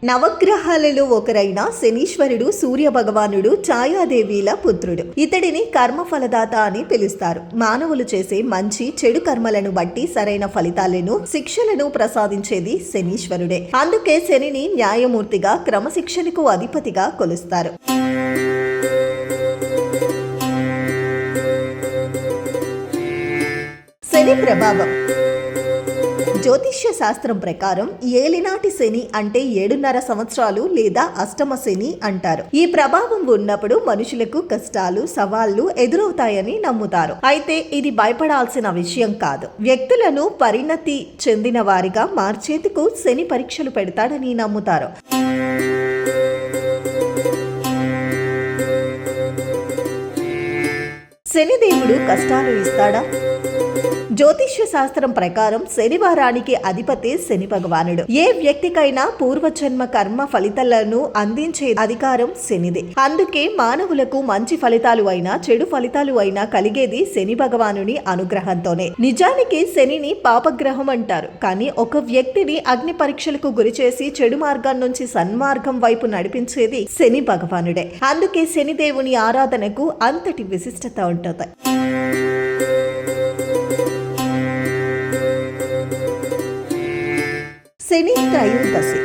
నవగ్రహాలలో ఒకరైన శనీశ్వరుడు సూర్య భగవానుడు ఛాయాదేవిల పుత్రుడు. ఇతడిని కర్మఫలదాత అని పిలుస్తారు. మానవులు చేసే మంచి చెడు కర్మలను బట్టి సరైన ఫలితాలను శిక్షలను ప్రసాదించేది శనీశ్వరుడే. అందుకే శనిని న్యాయమూర్తిగా క్రమశిక్షణకు అధిపతిగా కొలుస్తారు. శని ప్రభావం. జ్యోతిష్య శాస్త్రం ప్రకారం ఏలినాటి శని అంటే 7.5 సంవత్సరాలు లేదా అష్టమ శని అంటారు. ఈ ప్రభావం ఉన్నప్పుడు మనుషులకు కష్టాలు సవాళ్లు ఎదురవుతాయని నమ్ముతారు. అయితే ఇది భయపడాల్సిన విషయం కాదు. వ్యక్తులను పరిణతి చెందిన వారిగా మార్చేందుకు శని పరీక్షలు పెడతాడని నమ్ముతారు. శనిదేవుడు కష్టాలు ఇస్తాడా? జ్యోతిష్య శాస్త్రం ప్రకారం శనివారానికి అధిపతి శని భగవానుడు. ఏ వ్యక్తికైనా పూర్వజన్మ కర్మ ఫలితాలను అందించే అధికారం శనిదే. అందుకే మానవులకు మంచి ఫలితాలు అయినా చెడు ఫలితాలు అయినా కలిగేది శని భగవానుని అనుగ్రహంతోనే. నిజానికి శనిని పాపగ్రహం అంటారు. కానీ ఒక వ్యక్తిని అగ్ని పరీక్షలకు గురి చేసి చెడు మార్గం నుంచి సన్మార్గం వైపు నడిపించేది శని భగవానుడే. అందుకే శనిదేవుని ఆరాధనకు అంతటి విశిష్టత ఉంటుంది. శని త్రయోదశి.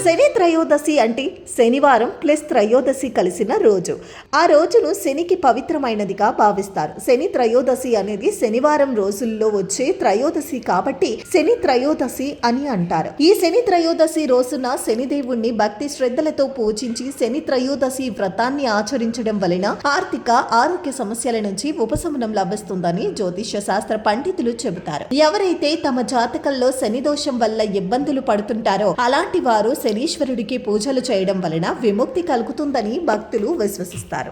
శని త్రయోదశి అంటే శనివారం ప్లస్ త్రయోదశి కలిసిన రోజు. ఆ రోజును శనికి పవిత్రమైనదిగా భావిస్తారు. శని త్రయోదశి అనేది శనివారం రోజుల్లో వచ్చే త్రయోదశి కాబట్టి శని త్రయోదశి అని అంటారు. ఈ శని త్రయోదశి రోజున శనిదేవుణ్ణి భక్తి శ్రద్ధలతో పూజించి శని త్రయోదశి వ్రతాన్ని ఆచరించడం వలన ఆర్థిక ఆరోగ్య సమస్యల నుంచి ఉపశమనం లభిస్తుందని జ్యోతిష్య శాస్త్ర పండితులు చెబుతారు. ఎవరైతే తమ జాతకంలో శని దోషం వల్ల ఇబ్బందులు పడుతుంటారో అలాంటి వారు శనీశ్వరుడికి పూజలు చేయడం వలన విముక్తి కలుగుతుందని భక్తులు విశ్వసిస్తారు.